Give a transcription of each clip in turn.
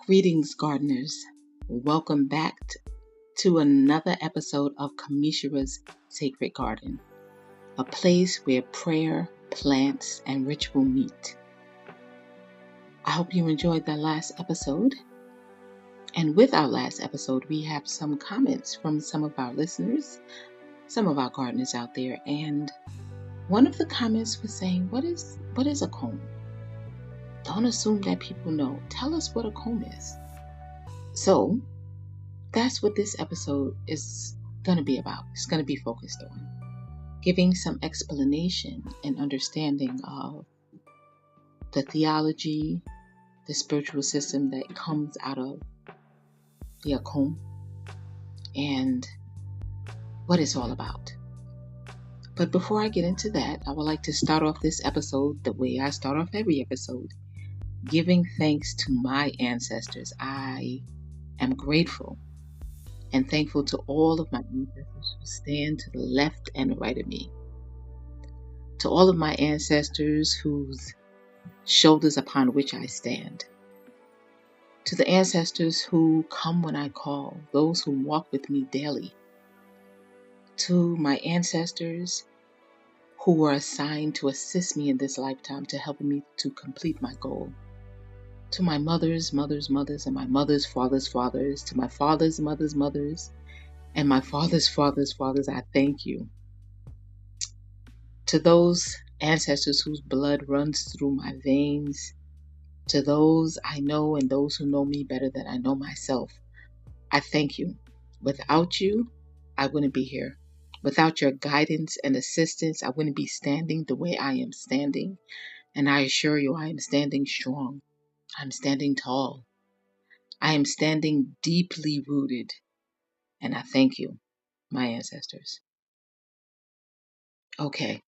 Greetings, gardeners. Welcome back to another episode of KamishaRa's Sacred Garden, a place where prayer, plants, and ritual meet. I hope you enjoyed that last episode. And with our last episode, we have some comments from some of our listeners, some of our gardeners out there. And one of the comments was saying, what is a comb? Don't assume that people know. Tell us what a comb is. So that's what this episode is going to be about. It's going to be focused on giving some explanation and understanding of the theology, the spiritual system that comes out of the Akom, and what it's all about. But before I get into that, I would like to start off this episode the way I start off every episode, giving thanks to my ancestors. I am grateful and thankful to all of my ancestors who stand to the left and right of me. To all of my ancestors whose shoulders upon which I stand. To the ancestors who come when I call, those who walk with me daily. To my ancestors who were assigned to assist me in this lifetime to help me to complete my goal. To my mothers, and my mother's fathers' fathers, to my father's mothers, and my father's fathers, I thank you. To those ancestors whose blood runs through my veins, to those I know and those who know me better than I know myself, I thank you. Without you, I wouldn't be here. Without your guidance and assistance, I wouldn't be standing the way I am standing. And I assure you, I am standing strong. I'm standing tall. I am standing deeply rooted. And I thank you, my ancestors. Okay.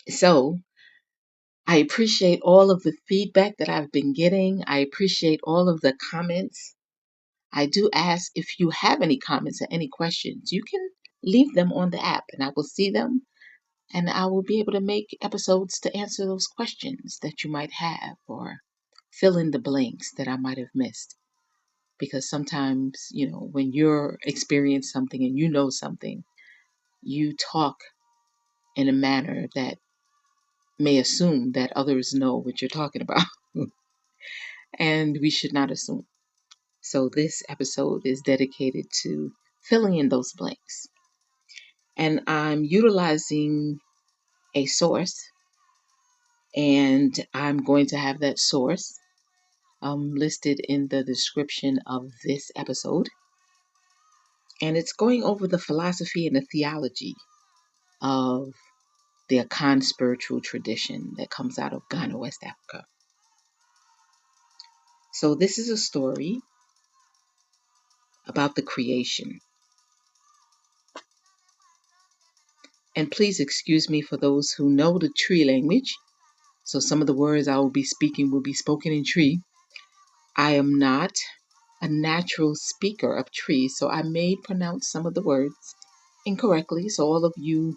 So I appreciate all of the feedback that I've been getting. I appreciate all of the comments. I do ask if you have any comments or any questions, you can leave them on the app and I will see them and I will be able to make episodes to answer those questions that you might have or fill in the blanks that I might have missed. Because sometimes, when you're experiencing something and you know something, you talk in a manner that may assume that others know what you're talking about. And we should not assume. So this episode is dedicated to filling in those blanks. And I'm utilizing a source, and I'm going to have that source listed in the description of this episode. And it's going over the philosophy and the theology of the Akan spiritual tradition that comes out of Ghana, West Africa. So this is a story about the creation. And please excuse me for those who know the tree language. So some of the words I will be speaking will be spoken in tree. I am not a natural speaker of tree, so I may pronounce some of the words incorrectly. So all of you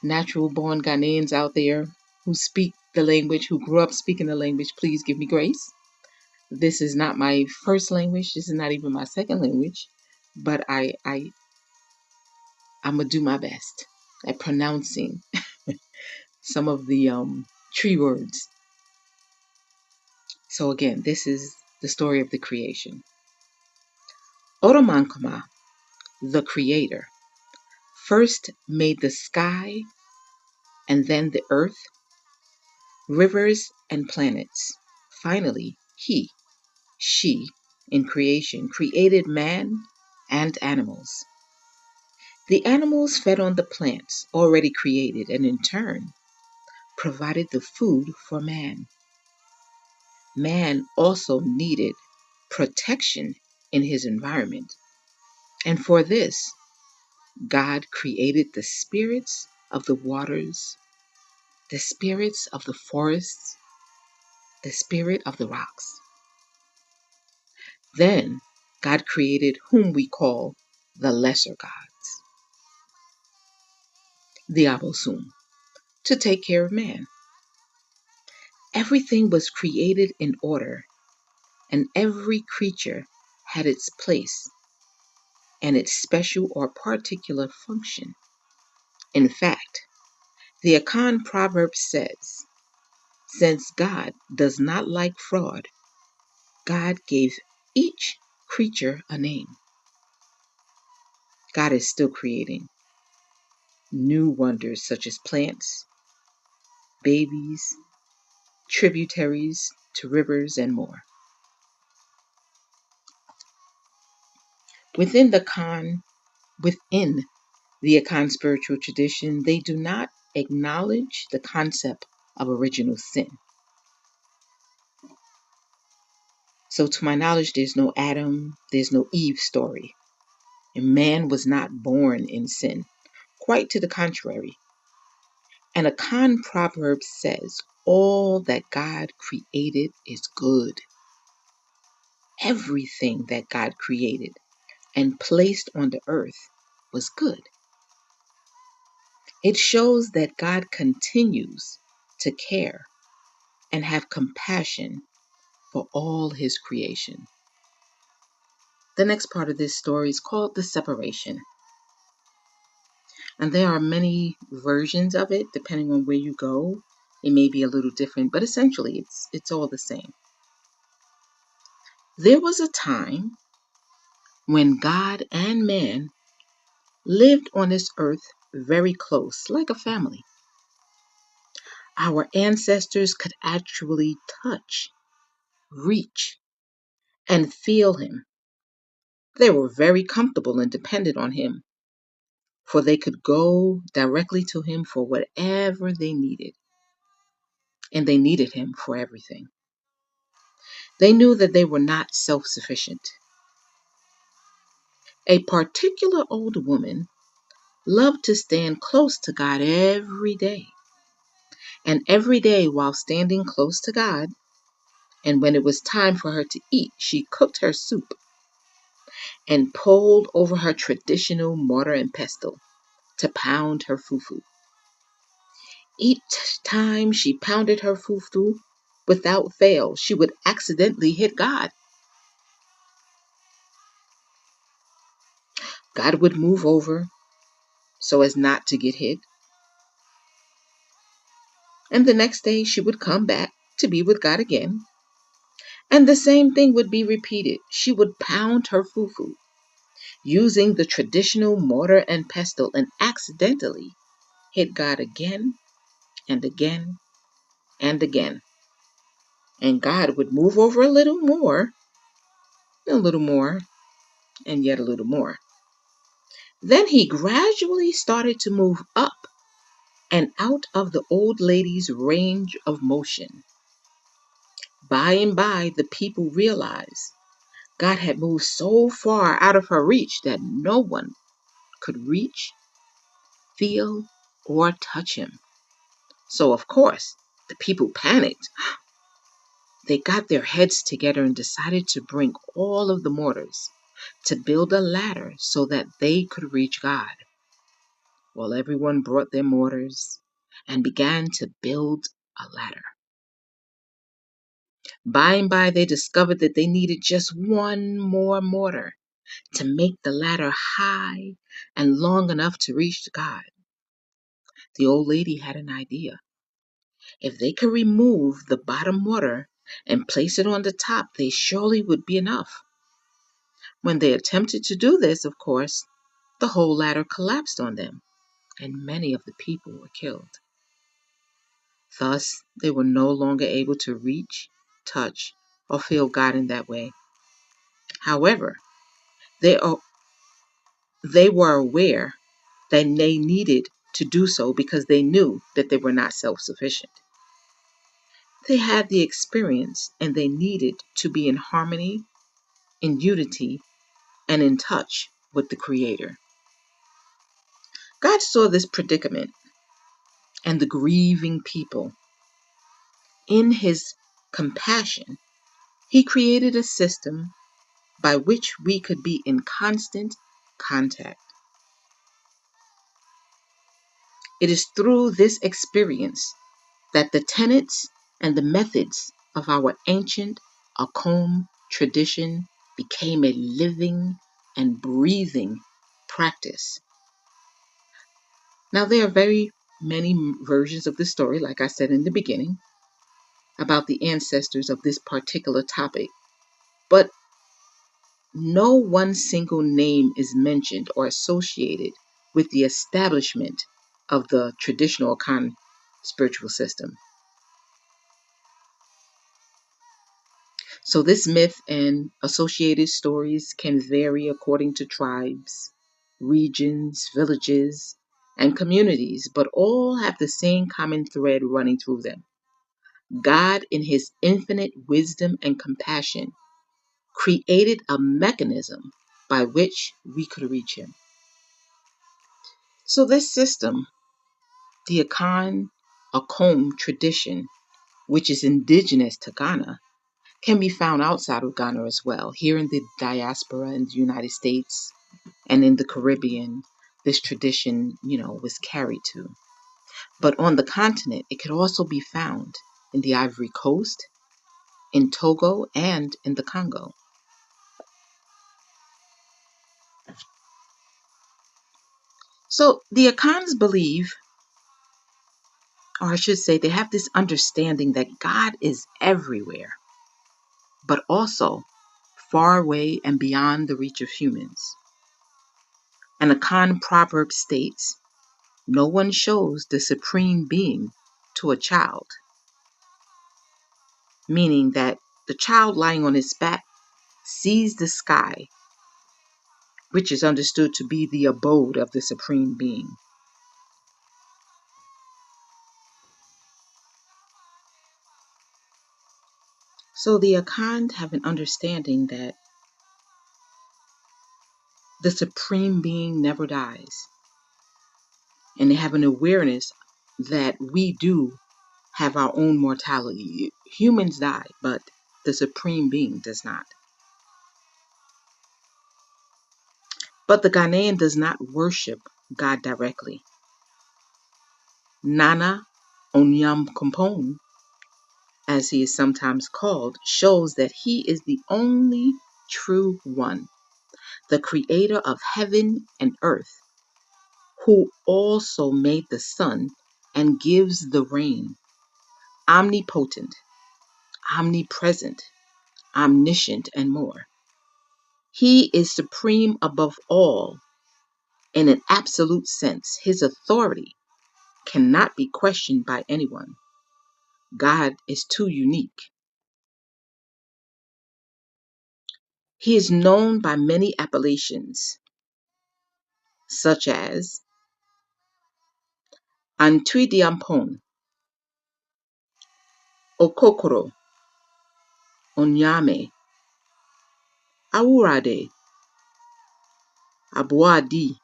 natural born Ghanaians out there who speak the language, who grew up speaking the language, please give me grace. This is not my first language. This is not even my second language, but I'm gonna do my best at pronouncing some of the tree words. So again, this is the story of the creation. Oromankoma, the creator, first made the sky and then the earth, rivers and planets. Finally, she, in creation, created man and animals. The animals fed on the plants already created and in turn provided the food for man. Man also needed protection in his environment. And for this, God created the spirits of the waters, the spirits of the forests, the spirit of the rocks. Then God created whom we call the lesser gods, the Abosum, to take care of man. Everything was created in order, and every creature had its place and its special or particular function. In fact, the Akan proverb says, since God does not like fraud, God gave each creature a name. God is still creating new wonders such as plants, babies, tributaries to rivers, and more. Within within the Akan spiritual tradition, they do not acknowledge the concept of original sin. So to my knowledge, there's no Adam, there's no Eve story. And man was not born in sin. Quite to the contrary. And a Akan proverb says, all that God created is good. Everything that God created and placed on the earth was good. It shows that God continues to care and have compassion for all his creation. The next part of this story is called the separation. And there are many versions of it, depending on where you go. It may be a little different, but essentially it's all the same. There was a time when God and man lived on this earth very close, like a family. Our ancestors could actually touch, reach, and feel him. They were very comfortable and depended on him, for they could go directly to him for whatever they needed, and they needed him for everything. They knew that they were not self-sufficient. A particular old woman loved to stand close to God every day. And every day while standing close to God, and when it was time for her to eat, she cooked her soup and pulled over her traditional mortar and pestle to pound her fufu. Each time she pounded her fufu, without fail, she would accidentally hit God. God would move over so as not to get hit. And the next day she would come back to be with God again. And the same thing would be repeated. She would pound her fufu using the traditional mortar and pestle and accidentally hit God again and again and again. And God would move over a little more, and yet a little more. Then he gradually started to move up and out of the old lady's range of motion. By and by, the people realized God had moved so far out of her reach that no one could reach, feel, or touch him. So, of course, the people panicked. They got their heads together and decided to bring all of the mortars to build a ladder so that they could reach God. Well, everyone brought their mortars and began to build a ladder. By and by, they discovered that they needed just one more mortar to make the ladder high and long enough to reach God. The old lady had an idea. If they could remove the bottom mortar and place it on the top, they surely would be enough. When they attempted to do this, of course, the whole ladder collapsed on them, and many of the people were killed. Thus, they were no longer able to reach, touch, or feel God in that way. However, they, they were aware that they needed to do so because they knew that they were not self-sufficient. They had the experience and they needed to be in harmony, in unity, and in touch with the Creator. God saw this predicament and the grieving people. In his compassion, he created a system by which we could be in constant contact. It is through this experience that the tenets and the methods of our ancient Akom tradition became a living and breathing practice. Now, there are very many versions of this story, like I said in the beginning, about the ancestors of this particular topic, but no one single name is mentioned or associated with the establishment of the traditional Akan spiritual system. So this myth and associated stories can vary according to tribes, regions, villages, and communities, but all have the same common thread running through them. God, in his infinite wisdom and compassion, created a mechanism by which we could reach him. So this system, the Akom tradition, which is indigenous to Ghana, can be found outside of Ghana as well. Here in the diaspora in the United States and in the Caribbean, this tradition, was carried to. But on the continent, it could also be found in the Ivory Coast, in Togo, and in the Congo. So the Akans believe, or I should say, they have this understanding that God is everywhere, but also far away and beyond the reach of humans. An Akan proverb states, "No one shows the supreme being to a child," meaning that the child lying on his back sees the sky, which is understood to be the abode of the supreme being. So the Akan have an understanding that the supreme being never dies, and they have an awareness that we do have our own mortality. Humans die, but the supreme being does not. But the Ghanaian does not worship God directly. Nana Akua, as he is sometimes called, shows that he is the only true one, the creator of heaven and earth, who also made the sun and gives the rain, omnipotent, omnipresent, omniscient, and more. He is supreme above all in an absolute sense. His authority cannot be questioned by anyone. God is too unique. He is known by many appellations, such as Antwidiampon, Okokoro, Onyame, Awurade, Abuadi,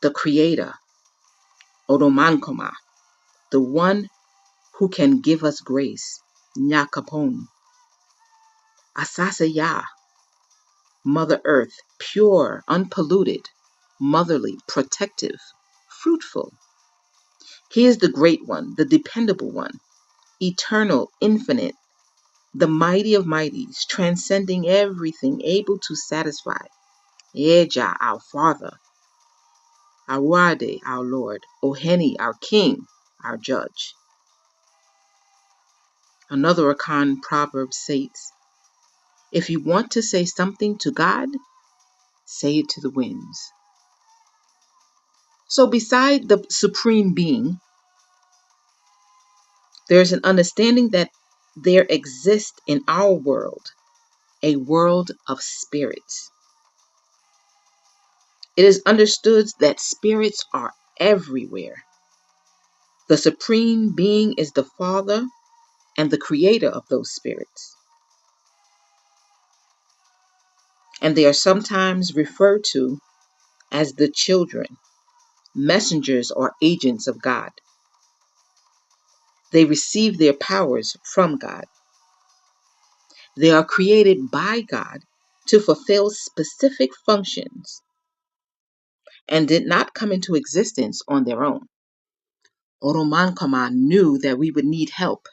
the Creator, Oromankoma, the one who can give us grace, Nyakapon, Asasaya, Mother Earth, pure, unpolluted, motherly, protective, fruitful. He is the great one, the dependable one, eternal, infinite, the mighty of mighties, transcending everything, able to satisfy. Eja, our Father, Awade, our Lord, Oheni, our King, our Judge. Another Akan proverb states, "If you want to say something to God, say it to the winds." So beside the supreme being, there's an understanding that there exists in our world a world of spirits. It is understood that spirits are everywhere. The supreme being is the Father and the creator of those spirits. And they are sometimes referred to as the children, messengers or agents of God. They receive their powers from God. They are created by God to fulfill specific functions and did not come into existence on their own. Oromankama knew that we would need help,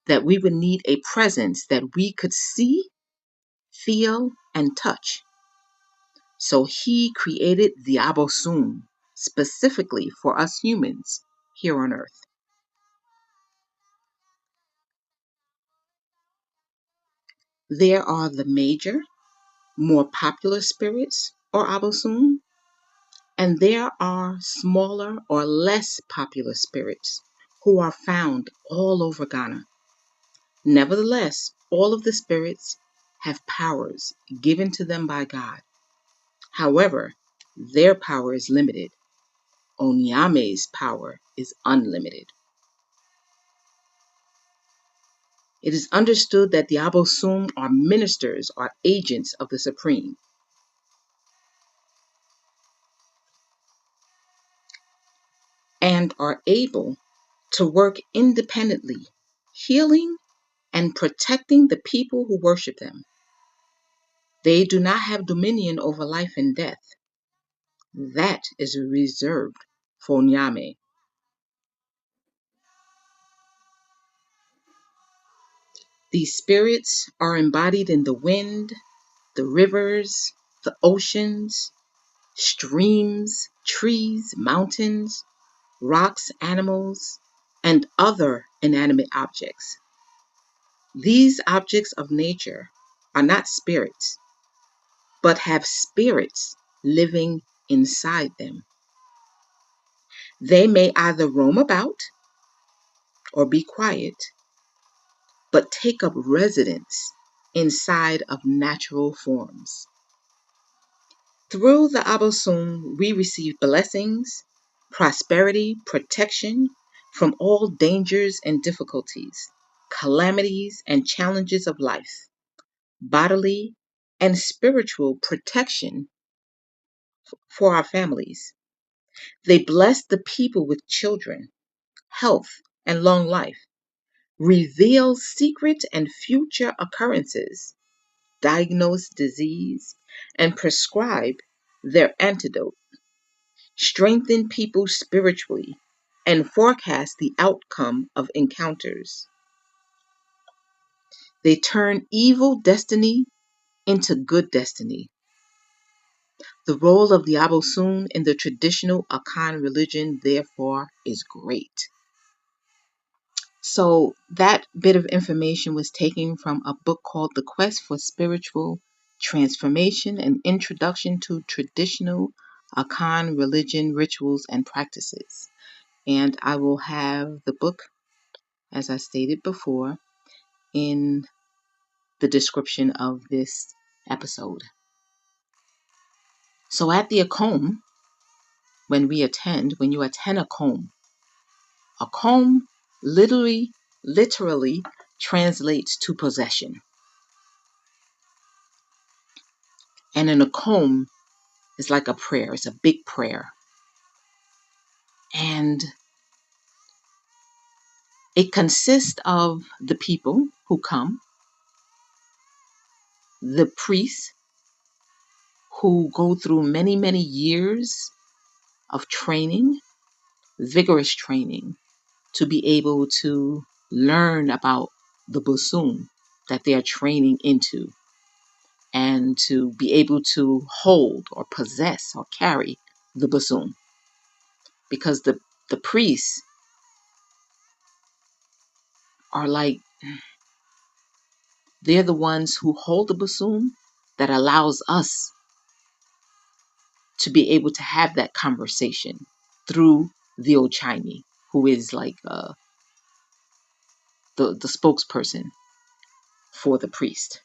that we would need a presence that we could see feel, and touch. So he created the Abosom specifically for us humans here on Earth. There are the major, more popular spirits or Abosom, and there are smaller or less popular spirits who are found all over Ghana. Nevertheless, all of the spirits have powers given to them by God. However, their power is limited. Onyame's power is unlimited. It is understood that the Abosom are ministers or agents of the Supreme and are able to work independently, healing and protecting the people who worship them. They do not have dominion over life and death. That is reserved for Nyame. These spirits are embodied in the wind, the rivers, the oceans, streams, trees, mountains, rocks, animals, and other inanimate objects. These objects of nature are not spirits, but have spirits living inside them. They may either roam about or be quiet, but take up residence inside of natural forms. Through the Abosom, we receive blessings, prosperity, protection from all dangers and difficulties, calamities and challenges of life, bodily and spiritual protection for our families. They bless the people with children, health, and long life, reveal secret and future occurrences, diagnose disease, and prescribe their antidote, strengthen people spiritually, and forecast the outcome of encounters. They turn evil destiny into good destiny. The role of the Abosom in the traditional Akan religion, therefore, is great. So that bit of information was taken from a book called The Quest for Spiritual Transformation: An Introduction to Traditional Akan Religion, Rituals, and Practices. And I will have the book, as I stated before, in the description of this episode. So at the Akom, when you attend Akom literally translates to possession. And an Akom is like a prayer. It's a big prayer. And it consists of the people who come, the priests who go through many, many years of training, vigorous training, to be able to learn about the Bosom that they are training into, and to be able to hold or possess or carry the Bosom. Because the priests are like, they're the ones who hold the Bosom that allows us to be able to have that conversation through the Ochimi, who is like the spokesperson for the priest.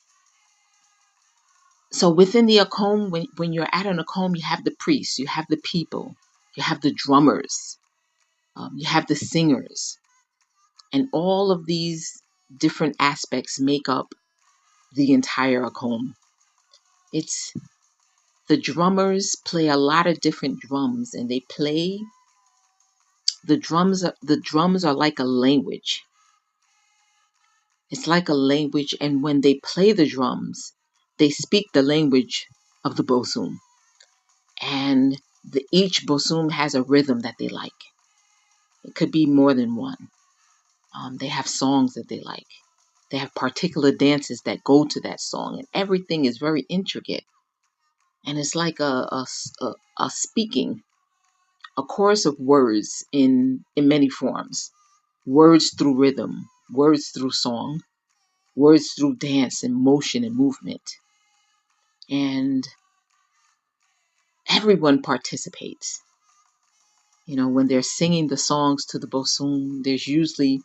So within the Akom, when you're at an Akom, you have the priests, you have the people, you have the drummers, you have the singers, and all of these different aspects make up the entire Akom. It's the drummers play a lot of different drums, and they play the drums. The drums are like a language. It's like a language, and when they play the drums, they speak the language of the Bosum. And each Bosum has a rhythm that they like. It could be more than one. They have songs that they like. They have particular dances that go to that song, and everything is very intricate. And it's like a speaking, a chorus of words in many forms. Words through rhythm, words through song, words through dance and motion and movement. And everyone participates. When they're singing the songs to the bosun, there's usually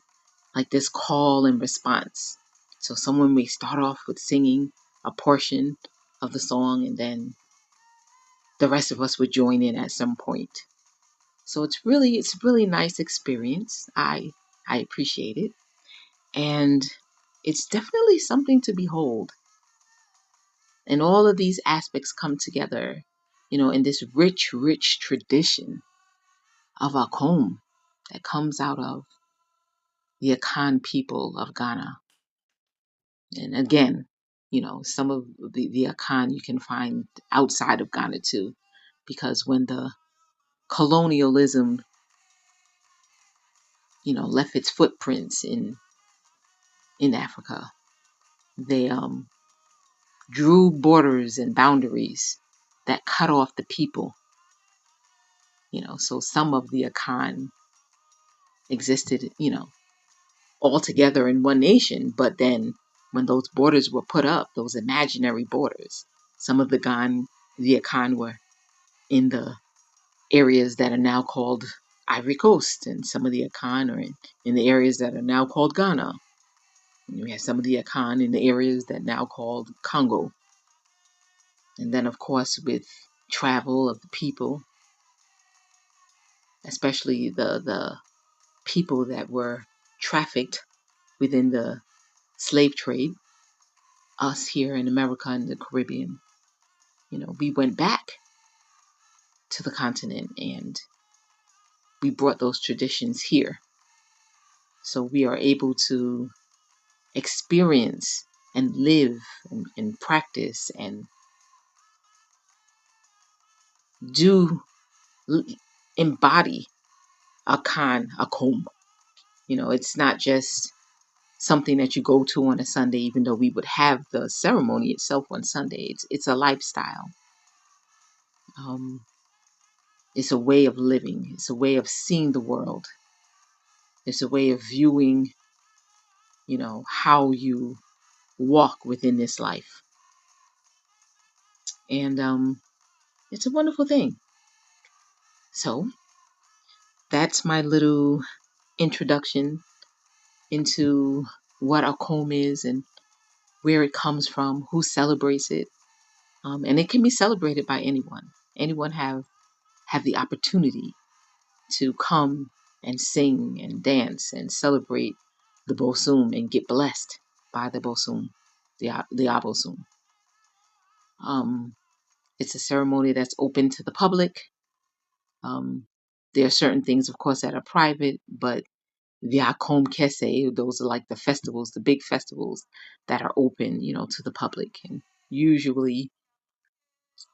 like this call and response. So someone may start off with singing a portion of the song, and then the rest of us would join in at some point. So it's really nice experience. I appreciate it. And it's definitely something to behold. And all of these aspects come together, in this rich, rich tradition of Akom that comes out of the Akan people of Ghana. And again, some of the Akan you can find outside of Ghana too, because when the colonialism, left its footprints in Africa, they drew borders and boundaries that cut off the people. So some of the Akan existed, all together in one nation, but then when those borders were put up, those imaginary borders, some of the Akan were in the areas that are now called Ivory Coast, and some of the Akan are in the areas that are now called Ghana. And we have some of the Akan in the areas that are now called Congo. And then, of course, with travel of the people, especially the people that were trafficked within the slave trade, us here in America and the Caribbean, we went back to the continent and we brought those traditions here. So we are able to experience and live and practice and do embody Akom. It's not just something that you go to on a Sunday, even though we would have the ceremony itself on Sunday. It's a lifestyle. It's a way of living. It's a way of seeing the world. It's a way of viewing, how you walk within this life. And it's a wonderful thing. So that's my little introduction into what Akom is and where it comes from, who celebrates it. And it can be celebrated by anyone. Anyone have the opportunity to come and sing and dance and celebrate the Bosum and get blessed by the Bosum, the Abosum. It's a ceremony that's open to the public. There are certain things, of course, that are private, but the Akom Kese, those are like the festivals, the big festivals that are open, to the public. And usually,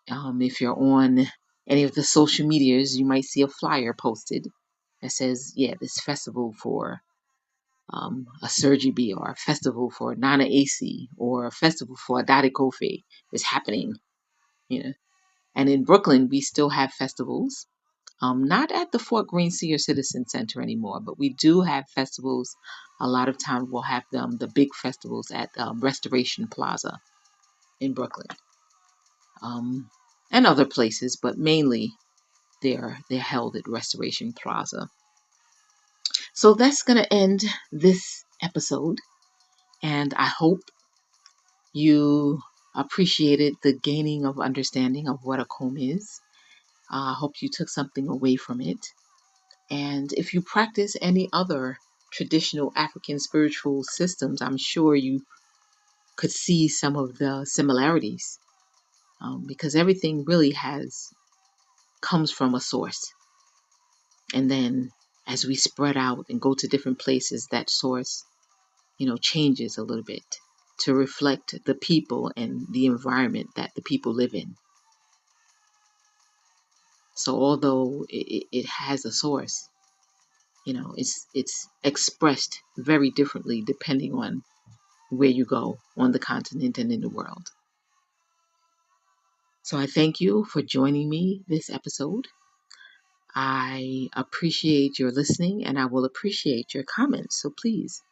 if you're on any of the social medias, you might see a flyer posted that says, yeah, this festival for a Sergi B, or a festival for Nana AC, or a festival for Adade Kofe is happening. And in Brooklyn, we still have festivals. Not at the Fort Greene Senior Citizen Center anymore, but we do have festivals. A lot of times we'll have the big festivals at Restoration Plaza in Brooklyn, and other places, but mainly they're held at Restoration Plaza. So that's going to end this episode, and I hope you appreciated the gaining of understanding of what Akom is. I hope you took something away from it. And if you practice any other traditional African spiritual systems, I'm sure you could see some of the similarities, because everything really comes from a source. And then as we spread out and go to different places, that source, changes a little bit to reflect the people and the environment that the people live in. So although it has a source, it's expressed very differently depending on where you go on the continent and in the world. So I thank you for joining me this episode. I appreciate your listening and I will appreciate your comments. So please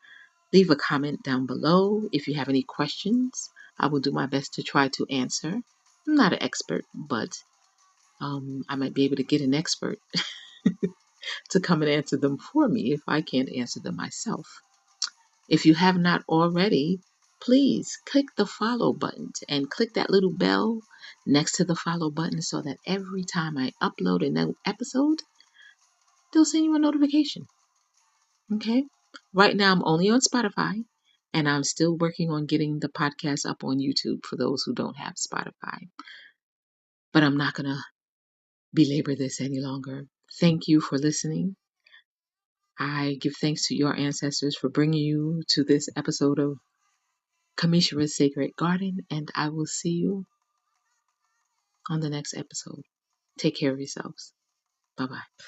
leave a comment down below. If you have any questions, I will do my best to try to answer. I'm not an expert, but I might be able to get an expert to come and answer them for me if I can't answer them myself. If you have not already, please click the follow button and click that little bell next to the follow button so that every time I upload a new episode, they'll send you a notification. Okay? Right now, I'm only on Spotify and I'm still working on getting the podcast up on YouTube for those who don't have Spotify. But I'm not going to belabor this any longer. Thank you for listening. I give thanks to your ancestors for bringing you to this episode of KamishaRa's Sacred Garden, and I will see you on the next episode. Take care of yourselves. Bye bye.